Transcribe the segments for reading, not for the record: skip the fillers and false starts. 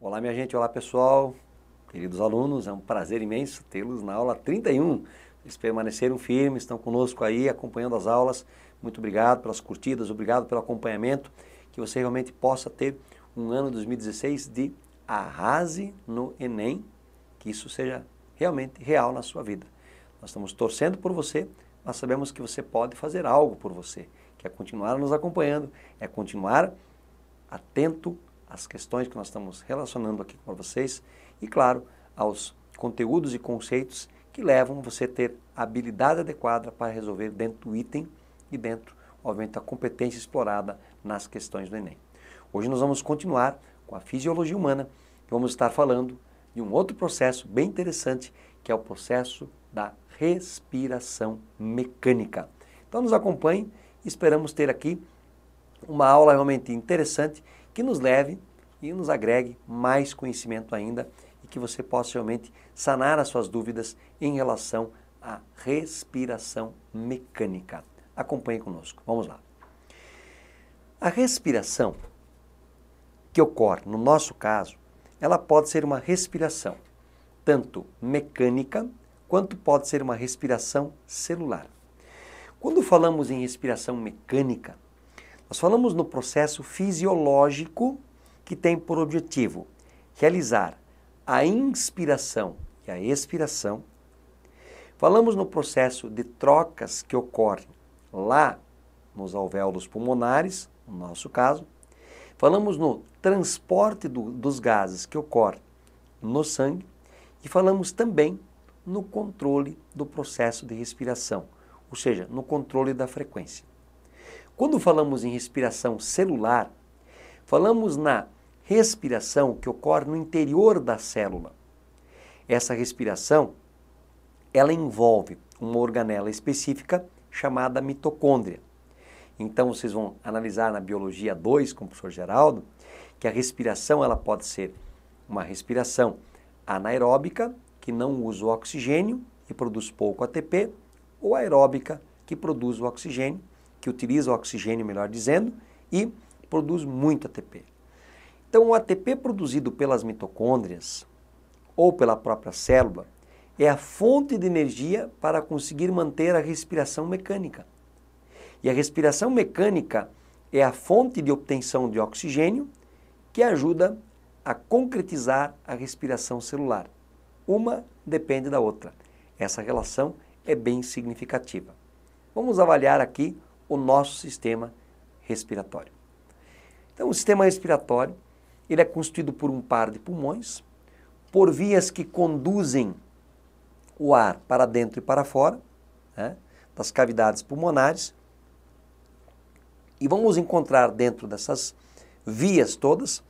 Olá, minha gente, olá pessoal, queridos alunos, é um prazer imenso tê-los na aula 31. Eles permaneceram firmes, estão conosco aí, acompanhando as aulas. Muito obrigado pelas curtidas, obrigado pelo acompanhamento, que você realmente possa ter um ano 2016 de arrase no Enem, que isso seja realmente real na sua vida. Nós estamos torcendo por você, mas sabemos que você pode fazer algo por você, que é continuar nos acompanhando, é continuar atento às questões que nós estamos relacionando aqui com vocês e, claro, aos conteúdos e conceitos que levam você a ter a habilidade adequada para resolver dentro do item e dentro, obviamente, da competência explorada nas questões do Enem. Hoje nós vamos continuar com a fisiologia humana e vamos estar falando de um outro processo bem interessante, que é o processo da respiração mecânica. Então nos acompanhe e esperamos ter aqui uma aula realmente interessante que nos leve e nos agregue mais conhecimento ainda e que você possa realmente sanar as suas dúvidas em relação à respiração mecânica. Acompanhe conosco. Vamos lá. A respiração que ocorre, no nosso caso, ela pode ser uma respiração tanto mecânica quanto pode ser uma respiração celular. Quando falamos em respiração mecânica, nós falamos no processo fisiológico que tem por objetivo realizar a inspiração e a expiração. Falamos no processo de trocas que ocorre lá nos alvéolos pulmonares, no nosso caso. Falamos no transporte dos gases que ocorre no sangue e falamos também no controle do processo de respiração, ou seja, no controle da frequência. Quando falamos em respiração celular, falamos na respiração que ocorre no interior da célula. Essa respiração, ela envolve uma organela específica chamada mitocôndria. Então vocês vão analisar na biologia 2 com o professor Geraldo, que a respiração ela pode ser uma respiração anaeróbica, que não usa o oxigênio e produz pouco ATP, ou aeróbica, que produz o oxigênio, que utiliza o oxigênio, melhor dizendo, e produz muito ATP. Então, o ATP produzido pelas mitocôndrias ou pela própria célula é a fonte de energia para conseguir manter a respiração mecânica. E a respiração mecânica é a fonte de obtenção de oxigênio que ajuda a concretizar a respiração celular. Uma depende da outra. Essa relação é bem significativa. Vamos avaliar aqui o nosso sistema respiratório. Então, o sistema respiratório, ele é constituído por um par de pulmões, por vias que conduzem o ar para dentro e para fora, né, das cavidades pulmonares, e vamos encontrar dentro dessas vias todas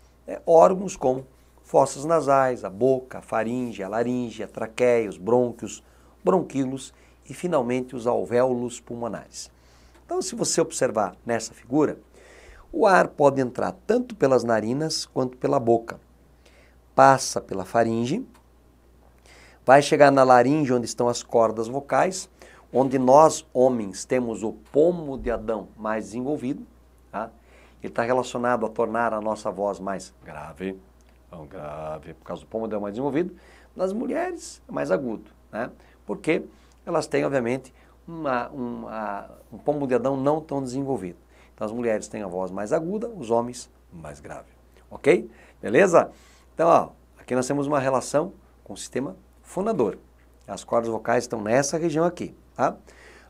órgãos como fossas nasais, a boca, a faringe, a laringe, a traqueia, os brônquios, bronquíolos e, finalmente, os alvéolos pulmonares. Então, se você observar nessa figura, o ar pode entrar tanto pelas narinas quanto pela boca. Passa pela faringe, vai chegar na laringe, onde estão as cordas vocais, onde nós, homens, temos o pomo de Adão mais desenvolvido. Tá? Ele está relacionado a tornar a nossa voz mais grave, por causa do pomo de Adão mais desenvolvido. Nas mulheres, é mais agudo, né? Porque elas têm, obviamente, um pomo de Adão não tão desenvolvido. Então as mulheres têm a voz mais aguda, os homens mais grave. Ok? Beleza? Então, ó, aqui nós temos uma relação com o sistema fonador. As cordas vocais estão nessa região aqui. Tá?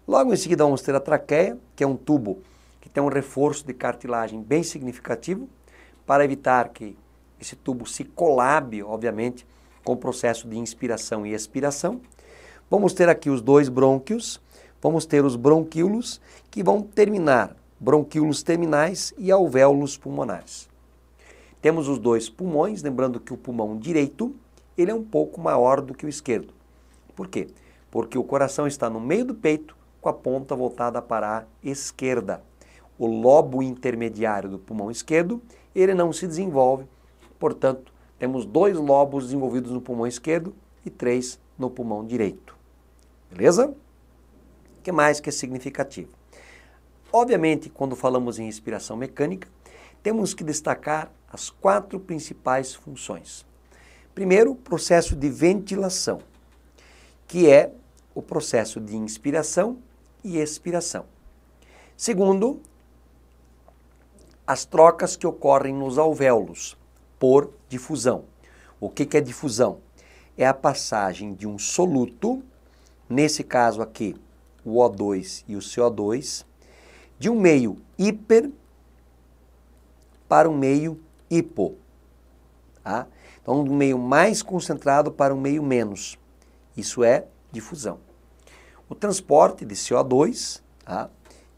Logo em seguida vamos ter a traqueia, que é um tubo que tem um reforço de cartilagem bem significativo para evitar que esse tubo se colabe, obviamente, com o processo de inspiração e expiração. Vamos ter aqui os dois brônquios, vamos ter os bronquíolos, que vão terminar, bronquíolos terminais e alvéolos pulmonares. Temos os dois pulmões, lembrando que o pulmão direito, ele é um pouco maior do que o esquerdo. Por quê? Porque o coração está no meio do peito, com a ponta voltada para a esquerda. O lobo intermediário do pulmão esquerdo, ele não se desenvolve, portanto, temos 2 lobos desenvolvidos no pulmão esquerdo e 3 no pulmão direito. Beleza? O que mais que é significativo? Obviamente, quando falamos em respiração mecânica, temos que destacar as 4 principais funções. Primeiro, o processo de ventilação, que é o processo de inspiração e expiração. Segundo, as trocas que ocorrem nos alvéolos por difusão. O que é difusão? É a passagem de um soluto, nesse caso aqui, o O2 e o CO2, de um meio hiper para um meio hipo. Tá? Então, de um meio mais concentrado para um meio menos. Isso é difusão. O transporte de CO2, tá?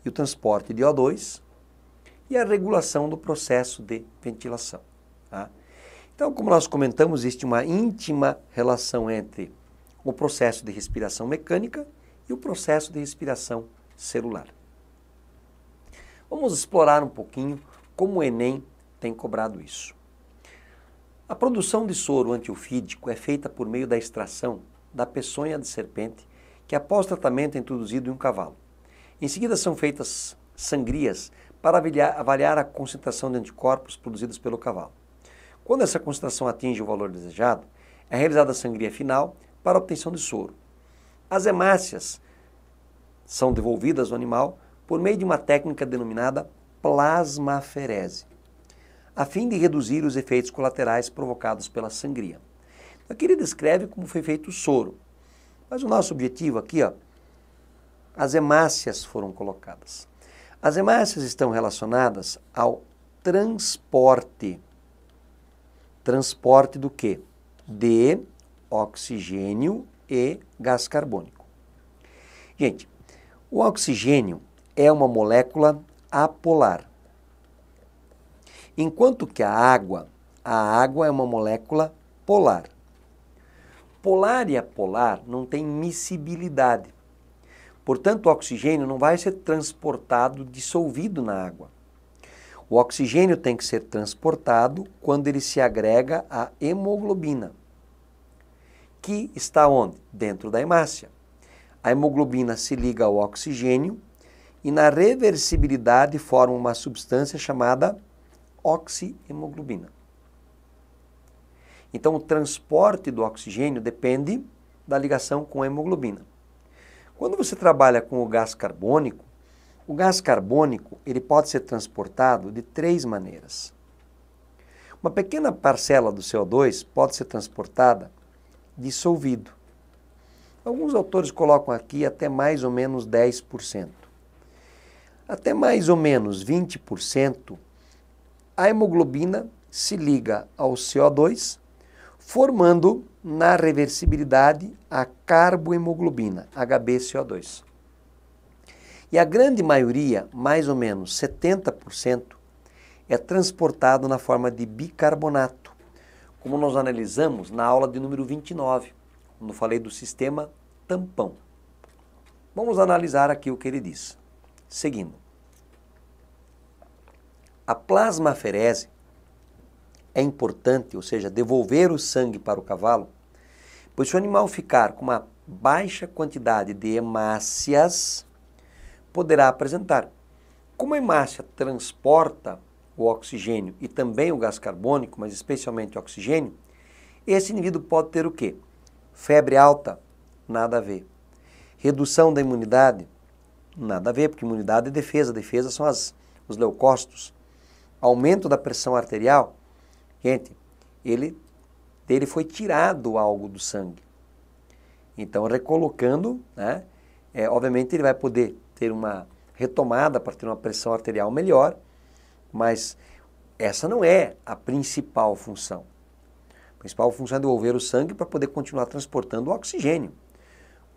E o transporte de O2 e a regulação do processo de ventilação. Tá? Então, como nós comentamos, existe uma íntima relação entre o processo de respiração mecânica e o processo de respiração celular. Vamos explorar um pouquinho como o Enem tem cobrado isso. A produção de soro antiofídico é feita por meio da extração da peçonha de serpente, que após tratamento é introduzido em um cavalo. Em seguida são feitas sangrias para avaliar a concentração de anticorpos produzidos pelo cavalo. Quando essa concentração atinge o valor desejado, é realizada a sangria final para a obtenção de soro. As hemácias são devolvidas ao animal por meio de uma técnica denominada plasmaferese, a fim de reduzir os efeitos colaterais provocados pela sangria. Aqui ele descreve como foi feito o soro. Mas o nosso objetivo aqui, as hemácias foram colocadas. As hemácias estão relacionadas ao transporte. Transporte do quê? De oxigênio e gás carbônico. Gente, o oxigênio é uma molécula apolar. Enquanto que a água é uma molécula polar. Polar e apolar não têm miscibilidade. Portanto, o oxigênio não vai ser transportado dissolvido na água. O oxigênio tem que ser transportado quando ele se agrega à hemoglobina, que está onde? Dentro da hemácia. A hemoglobina se liga ao oxigênio e na reversibilidade forma uma substância chamada oxihemoglobina. Então, o transporte do oxigênio depende da ligação com a hemoglobina. Quando você trabalha com o gás carbônico ele pode ser transportado de 3 maneiras. Uma pequena parcela do CO2 pode ser transportada dissolvido. Alguns autores colocam aqui até mais ou menos 10%. Até mais ou menos 20%, a hemoglobina se liga ao CO2, formando na reversibilidade a carbohemoglobina, HbCO2. E a grande maioria, mais ou menos 70%, é transportado na forma de bicarbonato, como nós analisamos na aula de número 29, quando falei do sistema tampão. Vamos analisar aqui o que ele diz. Seguindo. A plasmaferese é importante, ou seja, devolver o sangue para o cavalo, pois se o animal ficar com uma baixa quantidade de hemácias, poderá apresentar. Como a hemácia transporta o oxigênio e também o gás carbônico, mas especialmente o oxigênio, esse indivíduo pode ter o quê? Febre alta? Nada a ver. Redução da imunidade? Nada a ver, porque imunidade é defesa. Defesa são os leucócitos. Aumento da pressão arterial? Gente, dele foi tirado algo do sangue. Então, recolocando, né, obviamente ele vai poder ter uma retomada para ter uma pressão arterial melhor, mas essa não é a principal função. A principal função é devolver o sangue para poder continuar transportando o oxigênio.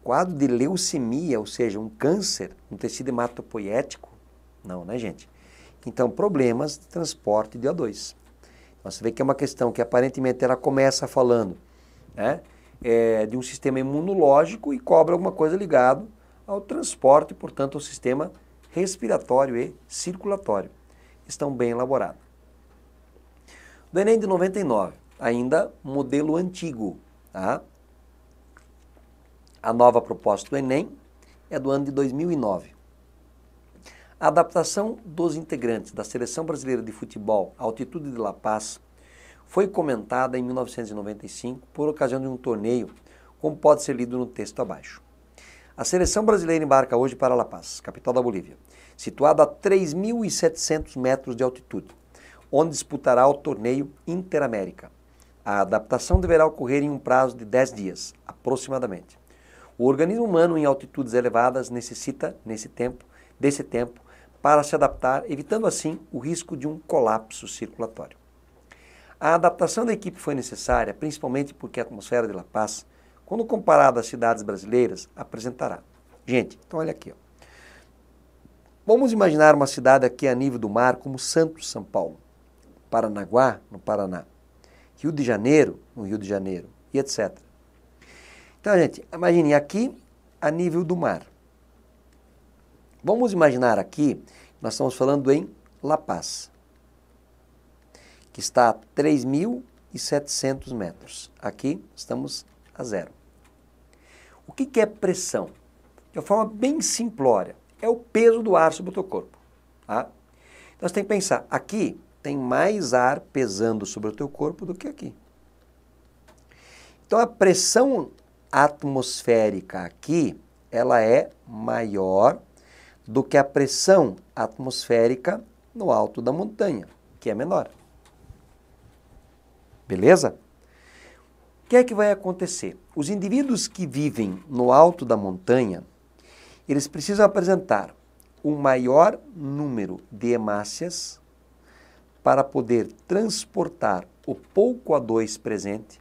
Quadro de leucemia, ou seja, um câncer no tecido hematopoético, não, né, gente? Então, problemas de transporte de O2. Então, você vê que é uma questão que aparentemente ela começa falando, né, de um sistema imunológico e cobra alguma coisa ligado ao transporte, portanto, ao sistema respiratório e circulatório. Estão bem elaborados. Do Enem de 99, ainda modelo antigo. Tá? A nova proposta do Enem é do ano de 2009. A adaptação dos integrantes da Seleção Brasileira de Futebol à altitude de La Paz foi comentada em 1995 por ocasião de um torneio, como pode ser lido no texto abaixo. A seleção brasileira embarca hoje para La Paz, capital da Bolívia, situada a 3.700 metros de altitude, onde disputará o torneio Interamérica. A adaptação deverá ocorrer em um prazo de 10 dias, aproximadamente. O organismo humano em altitudes elevadas necessita, desse tempo, para se adaptar, evitando assim o risco de um colapso circulatório. A adaptação da equipe foi necessária, principalmente porque a atmosfera de La Paz, quando comparada às cidades brasileiras, apresentará. Gente, então olha aqui, ó. Vamos imaginar uma cidade aqui a nível do mar como Santos, São Paulo, Paranaguá, no Paraná, Rio de Janeiro, no Rio de Janeiro, e etc. Então, gente, imagine aqui a nível do mar. Vamos imaginar aqui, nós estamos falando em La Paz, que está a 3.700 metros. Aqui estamos a zero. O que é pressão? De uma forma bem simplória, é o peso do ar sobre o teu corpo. Tá? Então você tem que pensar, aqui tem mais ar pesando sobre o teu corpo do que aqui. Então a pressão atmosférica aqui, ela é maior do que a pressão atmosférica no alto da montanha, que é menor. Beleza? O que é que vai acontecer? Os indivíduos que vivem no alto da montanha, eles precisam apresentar um maior número de hemácias para poder transportar o pouco O2 presente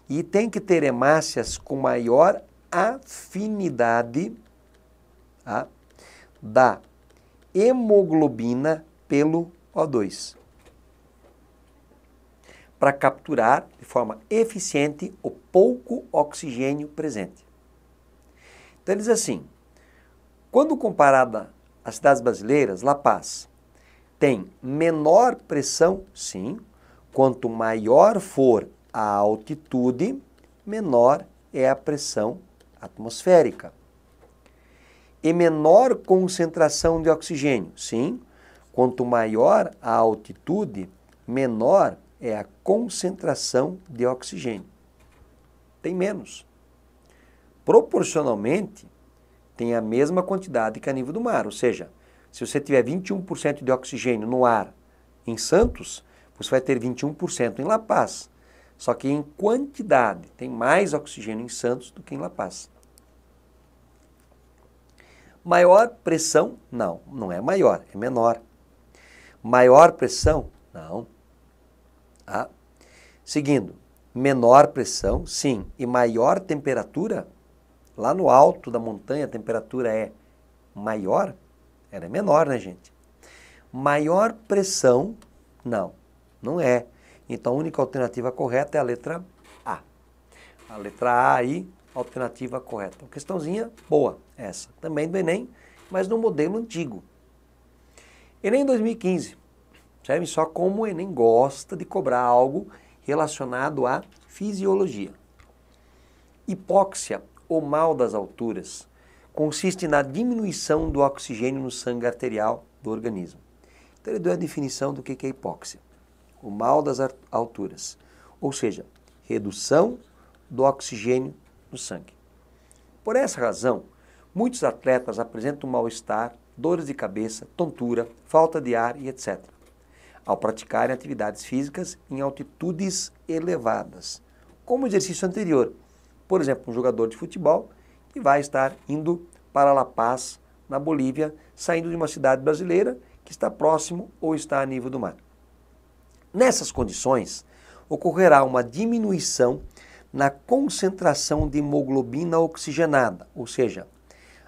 e tem que ter hemácias com maior afinidade da hemoglobina pelo O2 para capturar de forma eficiente o pouco oxigênio presente. Então ele diz assim, quando comparada às cidades brasileiras, La Paz tem menor pressão, sim, quanto maior for a altitude, menor é a pressão atmosférica. E menor concentração de oxigênio, sim, quanto maior a altitude, menor é a concentração de oxigênio. Tem menos. Proporcionalmente, tem a mesma quantidade que a nível do mar, ou seja, se você tiver 21% de oxigênio no ar em Santos, você vai ter 21% em La Paz. Só que em quantidade, tem mais oxigênio em Santos do que em La Paz. Maior pressão? Não, não é maior, é menor. Maior pressão? Não. Seguindo, menor pressão, sim, e maior temperatura? Lá no alto da montanha a temperatura é maior? Ela é menor, né, gente? Maior pressão? Não, não é. Então a única alternativa correta é a letra A. A letra A aí, alternativa correta. Uma questãozinha boa essa, também do Enem, mas no modelo antigo. Enem 2015. Observe só como o Enem gosta de cobrar algo relacionado à fisiologia. Hipóxia, ou mal das alturas, consiste na diminuição do oxigênio no sangue arterial do organismo. Então ele deu a definição do que é hipóxia. O mal das alturas, ou seja, redução do oxigênio no sangue. Por essa razão, muitos atletas apresentam mal-estar, dores de cabeça, tontura, falta de ar e etc., ao praticarem atividades físicas em altitudes elevadas, como o exercício anterior. Por exemplo, um jogador de futebol que vai estar indo para La Paz, na Bolívia, saindo de uma cidade brasileira que está próximo ou está a nível do mar. Nessas condições, ocorrerá uma diminuição na concentração de hemoglobina oxigenada, ou seja,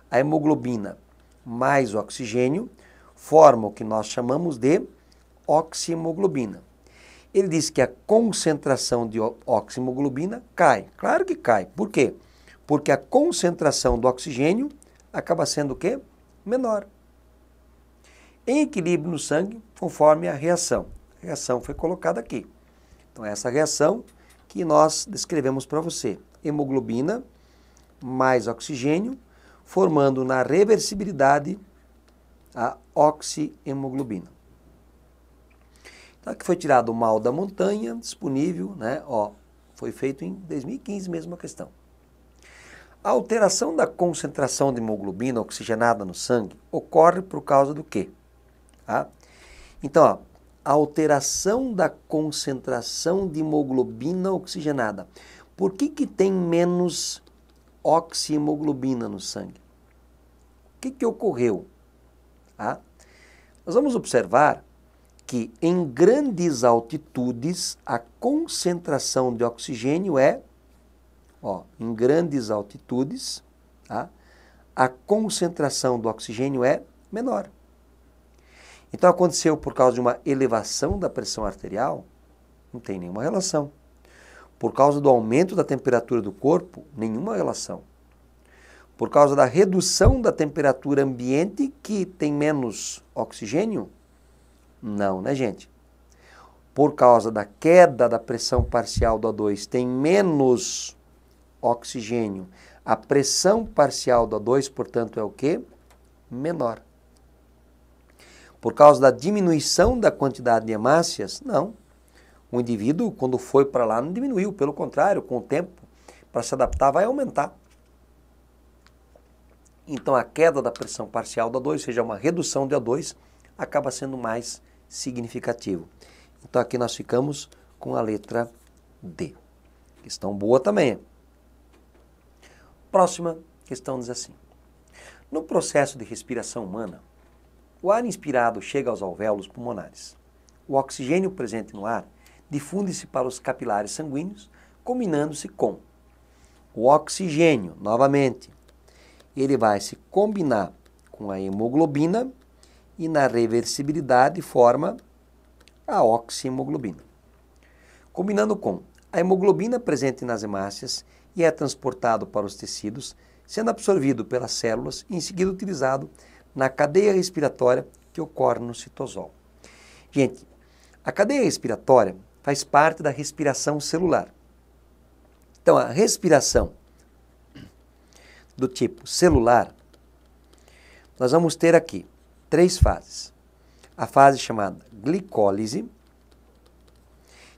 a hemoglobina mais o oxigênio formam o que nós chamamos de oxihemoglobina. Ele diz que a concentração de oxihemoglobina cai. Claro que cai. Por quê? Porque a concentração do oxigênio acaba sendo o quê? Menor. Em equilíbrio no sangue, conforme a reação. A reação foi colocada aqui. Então, essa reação que nós descrevemos para você. Hemoglobina mais oxigênio, formando na reversibilidade a oxihemoglobina. Então aqui foi tirado o mal da montanha, disponível, né? Ó, foi feito em 2015 mesmo a questão. A alteração da concentração de hemoglobina oxigenada no sangue ocorre por causa do quê? Tá? Então, ó, a alteração da concentração de hemoglobina oxigenada. Por que tem menos oxihemoglobina no sangue? O que ocorreu? Tá? Nós vamos observar que em grandes altitudes a concentração de oxigênio é, ó, em grandes altitudes, tá? A concentração do oxigênio é menor. Então aconteceu por causa de uma elevação da pressão arterial? Não tem nenhuma relação. Por causa do aumento da temperatura do corpo? Nenhuma relação. Por causa da redução da temperatura ambiente, que tem menos oxigênio? Não, né, gente? Por causa da queda da pressão parcial do O2, tem menos oxigênio. A pressão parcial do O2, portanto, é o quê? Menor. Por causa da diminuição da quantidade de hemácias? Não. O indivíduo, quando foi para lá, não diminuiu. Pelo contrário, com o tempo, para se adaptar, vai aumentar. Então, a queda da pressão parcial do O2, ou seja, uma redução de O2, acaba sendo mais significativo. Então, aqui nós ficamos com a letra D. Questão boa também. Próxima questão diz assim. No processo de respiração humana, o ar inspirado chega aos alvéolos pulmonares. O oxigênio presente no ar difunde-se para os capilares sanguíneos, combinando-se com o oxigênio, novamente. Ele vai se combinar com a hemoglobina e na reversibilidade forma a oxihemoglobina. Combinando com a hemoglobina presente nas hemácias e é transportado para os tecidos, sendo absorvido pelas células e em seguida utilizado na cadeia respiratória que ocorre no citosol. Gente, a cadeia respiratória faz parte da respiração celular. Então, a respiração do tipo celular, nós vamos ter aqui 3 fases. A fase chamada glicólise,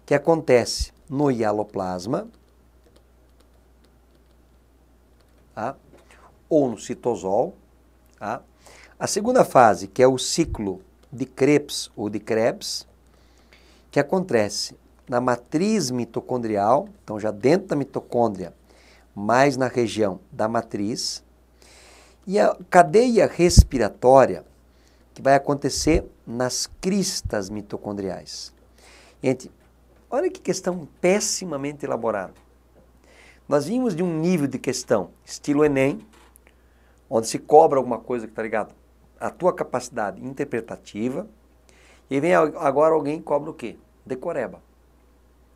que acontece no hialoplasma, tá? Ou no citosol. Tá? A segunda fase, que é o ciclo de Krebs ou de Krebs, que acontece na matriz mitocondrial, então já dentro da mitocôndria, mais na região da matriz, e a cadeia respiratória, que vai acontecer nas cristas mitocondriais. Gente, olha que questão pessimamente elaborada. Nós vimos de um nível de questão, estilo Enem, onde se cobra alguma coisa que está ligado à tua capacidade interpretativa, e vem agora alguém e cobra o quê? Decoreba.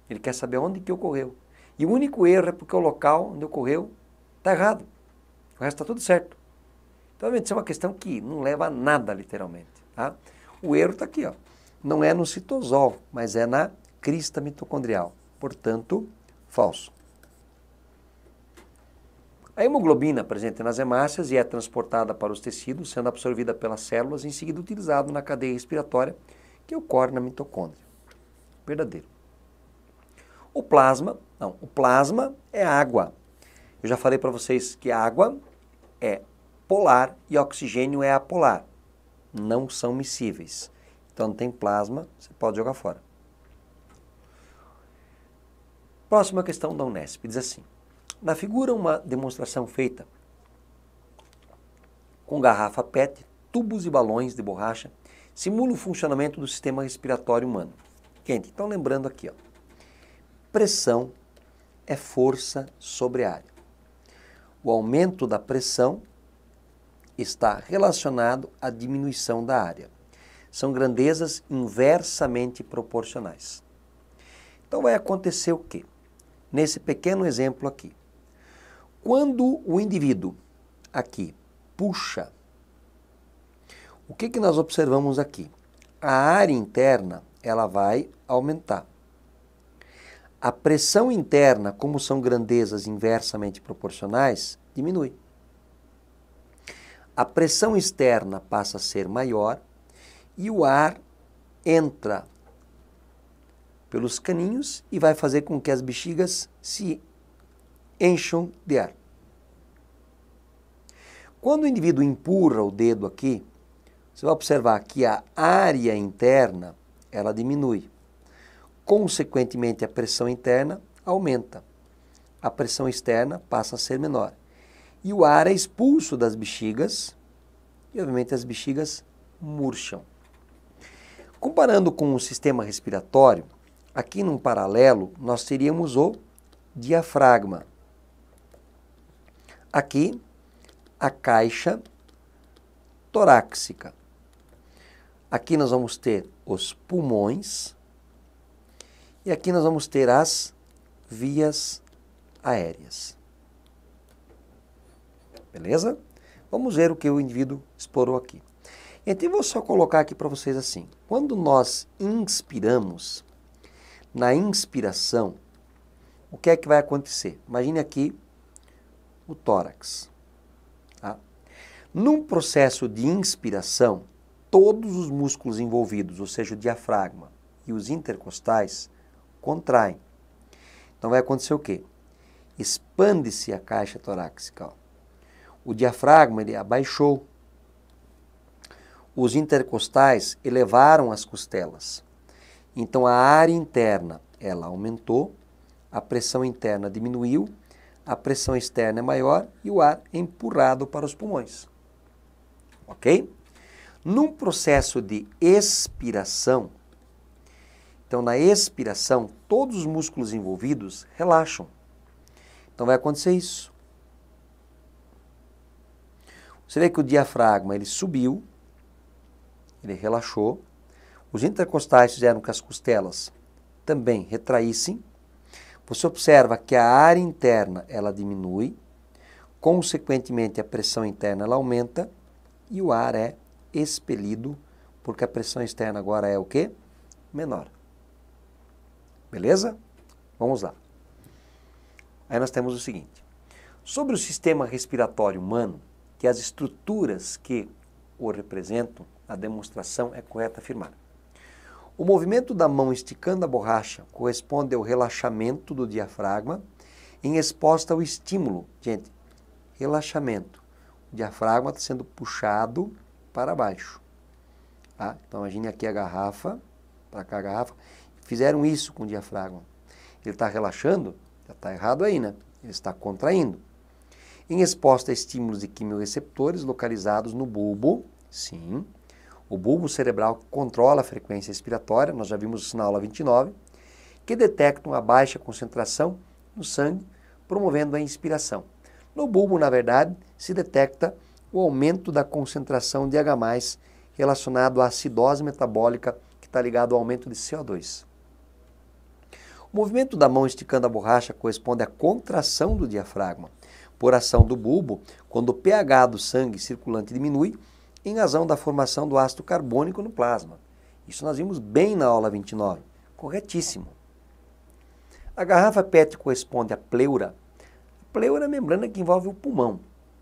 Ele quer saber onde que ocorreu. E o único erro é porque o local onde ocorreu está errado. O resto está tudo certo. Então, isso é uma questão que não leva a nada, literalmente. Tá? O erro está aqui, ó. Não é no citosol, mas é na crista mitocondrial. Portanto, falso. A hemoglobina presente nas hemácias e é transportada para os tecidos, sendo absorvida pelas células e em seguida utilizada na cadeia respiratória que ocorre na mitocôndria. Verdadeiro. O plasma é água. Eu já falei para vocês que água é polar e oxigênio é apolar. Não são miscíveis. Então não tem plasma, você pode jogar fora. Próxima questão da Unesp, diz assim. Na figura, uma demonstração feita com garrafa PET, tubos e balões de borracha simula o funcionamento do sistema respiratório humano. Gente, então lembrando aqui, ó, pressão é força sobre a área. O aumento da pressão está relacionado à diminuição da área. São grandezas inversamente proporcionais. Então vai acontecer o quê? Nesse pequeno exemplo aqui. Quando o indivíduo aqui puxa, o que nós observamos aqui? A área interna, ela vai aumentar. A pressão interna, como são grandezas inversamente proporcionais, diminui. a pressão externa passa a ser maior e o ar entra pelos caninhos e vai fazer com que as bexigas se encham de ar. Quando o indivíduo empurra o dedo aqui, você vai observar que a área interna, ela diminui. Consequentemente, a pressão interna aumenta. A pressão externa passa a ser menor. E o ar é expulso das bexigas e, obviamente, as bexigas murcham. Comparando com o sistema respiratório, aqui num paralelo, nós teríamos o diafragma. Aqui, a caixa torácica. Aqui nós vamos ter os pulmões e aqui nós vamos ter as vias aéreas. Beleza? Vamos ver o que o indivíduo explorou aqui. Então, eu vou só colocar aqui para vocês assim. Quando nós inspiramos, na inspiração, o que é que vai acontecer? Imagine aqui o tórax. Tá? Num processo de inspiração, todos os músculos envolvidos, ou seja, o diafragma e os intercostais, contraem. Então vai acontecer o quê? Expande-se a caixa torácica. Ó. O diafragma ele abaixou. Os intercostais elevaram as costelas. Então a área interna ela aumentou, a pressão interna diminuiu, a pressão externa é maior e o ar é empurrado para os pulmões. Ok? Num processo de expiração, então na expiração, todos os músculos envolvidos relaxam. Então vai acontecer isso. Você vê que o diafragma ele subiu, ele relaxou, os intercostais fizeram com que as costelas também retraíssem. Você observa que a área interna ela diminui, consequentemente a pressão interna ela aumenta e o ar é expelido, porque a pressão externa agora é o quê? Menor. Beleza? Vamos lá. Aí nós temos o seguinte. Sobre o sistema respiratório humano, que as estruturas que o representam, a demonstração é correta afirmar. O movimento da mão esticando a borracha corresponde ao relaxamento do diafragma em resposta ao estímulo. Gente, relaxamento. O diafragma está sendo puxado para baixo. Tá? Então, imagine aqui a garrafa, para cá a garrafa. Fizeram isso com o diafragma. Ele está relaxando, já está errado aí, né? Ele está contraindo. Em resposta a estímulos de quimiorreceptores localizados no bulbo, sim, o bulbo cerebral controla a frequência respiratória, nós já vimos isso na aula 29, que detectam a baixa concentração no sangue, promovendo a inspiração. No bulbo, na verdade, se detecta o aumento da concentração de H+, relacionado à acidose metabólica, que está ligado ao aumento de CO2. O movimento da mão esticando a borracha corresponde à contração do diafragma, por ação do bulbo, quando o pH do sangue circulante diminui, em razão da formação do ácido carbônico no plasma. Isso nós vimos bem na aula 29. Corretíssimo. A garrafa PET corresponde à pleura. A pleura é a membrana que envolve o pulmão.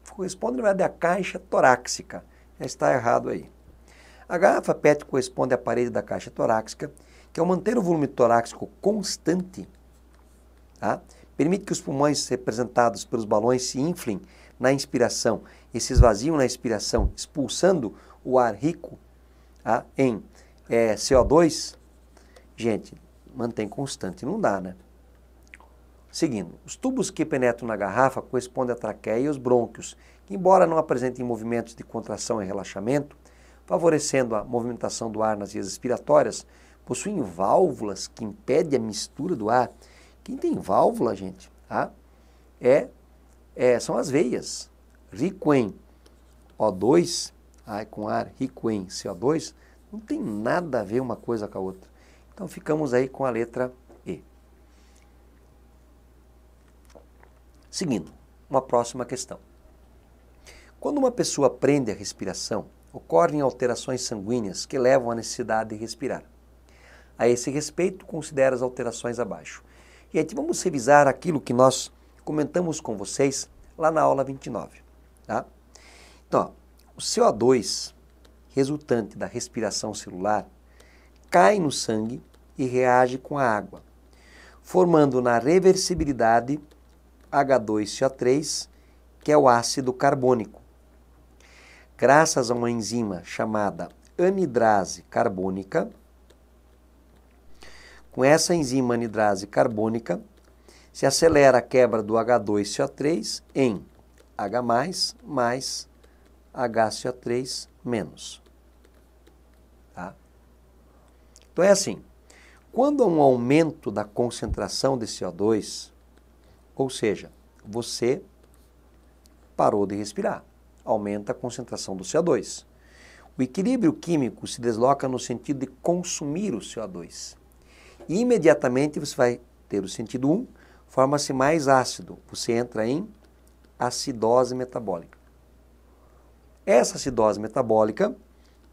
Corresponde, na verdade, à caixa torácica. Já está errado aí. A garrafa PET corresponde à parede da caixa torácica, que ao manter o volume torácico constante, tá? Permite que os pulmões representados pelos balões se inflem na inspiração e se esvaziam na expiração, expulsando o ar rico em CO2. Gente, mantém constante, não dá, né? Seguindo, os tubos que penetram na garrafa correspondem à traqueia e aos brônquios, que embora não apresentem movimentos de contração e relaxamento, favorecendo a movimentação do ar nas vias respiratórias, possuem válvulas que impedem a mistura do ar. Quem tem válvula, gente, tá? São as veias. Rico em O2, com ar rico em CO2, não tem nada a ver uma coisa com a outra. Então ficamos aí com a letra E. Seguindo, uma próxima questão. Quando uma pessoa prende a respiração, ocorrem alterações sanguíneas que levam à necessidade de respirar. A esse respeito, considere as alterações abaixo. Gente, vamos revisar aquilo que nós comentamos com vocês lá na aula 29. Tá? Então, O CO2, resultante da respiração celular, cai no sangue e reage com a água, formando na reversibilidade H2CO3, que é o ácido carbônico. Graças a uma enzima chamada anidrase carbônica, com essa enzima anidrase carbônica, se acelera a quebra do H2CO3 em H+, mais HCO3 menos. Tá? Então é assim, quando há um aumento da concentração de CO2, ou seja, você parou de respirar, aumenta a concentração do CO2. O equilíbrio químico se desloca no sentido de consumir o CO2. E imediatamente você vai ter o sentido 1, forma-se mais ácido, você entra em acidose metabólica. Essa acidose metabólica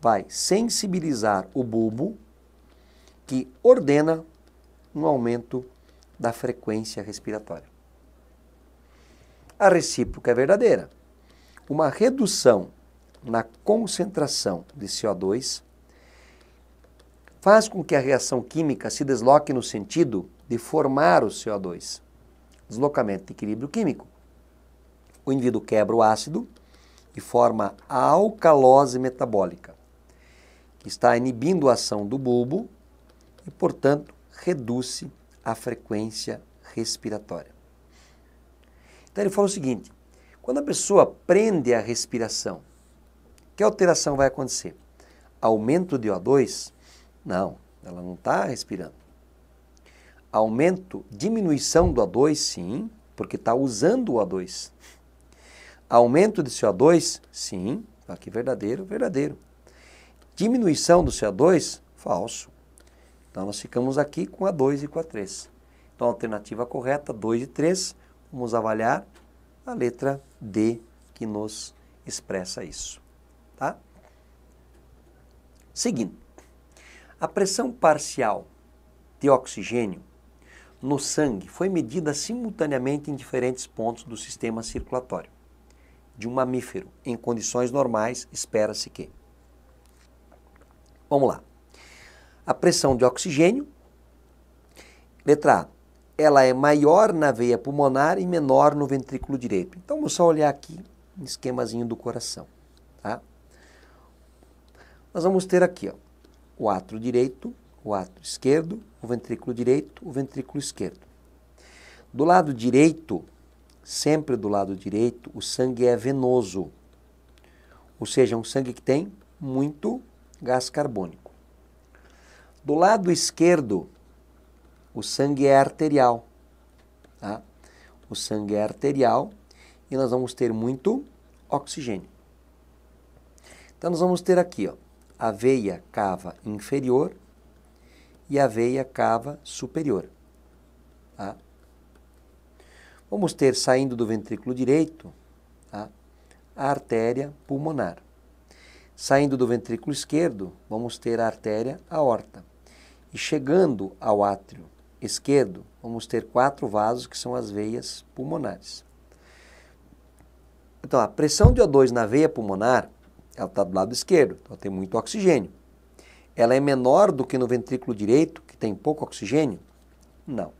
vai sensibilizar o bulbo, que ordena um aumento da frequência respiratória. A recíproca é verdadeira. Uma redução na concentração de CO2 faz com que a reação química se desloque no sentido de formar o CO2. Deslocamento de equilíbrio químico. O indivíduo quebra o ácido e forma a alcalose metabólica, que está inibindo a ação do bulbo e, portanto, reduz a frequência respiratória. Então ele falou o seguinte, quando a pessoa prende a respiração, que alteração vai acontecer? Aumento de O2? Não, ela não está respirando. Diminuição do O2, sim, porque está usando o O2. Aumento de CO2, sim, aqui verdadeiro, verdadeiro. Diminuição do CO2, falso. Então nós ficamos aqui com a 2 e com a 3. Então a alternativa correta, 2 e 3, vamos avaliar a letra D, que nos expressa isso. Tá? Seguindo, a pressão parcial de oxigênio no sangue foi medida simultaneamente em diferentes pontos do sistema circulatório de um mamífero. Em condições normais, espera-se que. Vamos lá. A pressão de oxigênio, letra A, ela é maior na veia pulmonar e menor no ventrículo direito. Então, vamos só olhar aqui no esquemazinho do coração. Tá? Nós vamos ter aqui, ó, o átrio direito, o átrio esquerdo, o ventrículo direito, o ventrículo esquerdo. Do lado direito, sempre do lado direito, o sangue é venoso, ou seja, um sangue que tem muito gás carbônico. Do lado esquerdo, o sangue é arterial, tá? O sangue é arterial e nós vamos ter muito oxigênio. Então nós vamos ter aqui, ó, a veia cava inferior e a veia cava superior, tá? Vamos ter, saindo do ventrículo direito, tá, a artéria pulmonar. Saindo do ventrículo esquerdo, vamos ter a artéria aorta. E chegando ao átrio esquerdo, vamos ter 4 vasos, que são as veias pulmonares. Então, a pressão de O2 na veia pulmonar, ela está do lado esquerdo, então tem muito oxigênio. Ela é menor do que no ventrículo direito, que tem pouco oxigênio? Não.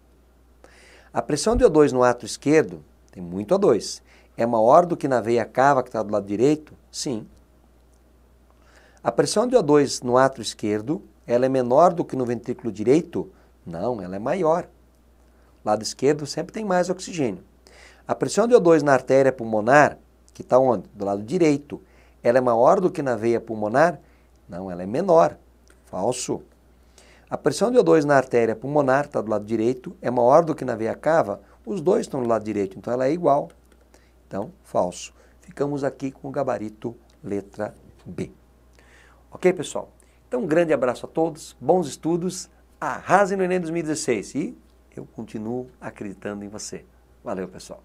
A pressão de O2 no átrio esquerdo, tem muito O2, é maior do que na veia cava, que está do lado direito? Sim. A pressão de O2 no átrio esquerdo, ela é menor do que no ventrículo direito? Não, ela é maior. Lado esquerdo sempre tem mais oxigênio. A pressão de O2 na artéria pulmonar, que está onde? Do lado direito, ela é maior do que na veia pulmonar? Não, ela é menor. Falso. A pressão de O2 na artéria pulmonar, está do lado direito, é maior do que na veia cava? Os dois estão do lado direito, então ela é igual. Então, falso. Ficamos aqui com o gabarito letra B. Ok, pessoal? Então, um grande abraço a todos, bons estudos, arrasem no Enem 2016 e eu continuo acreditando em você. Valeu, pessoal.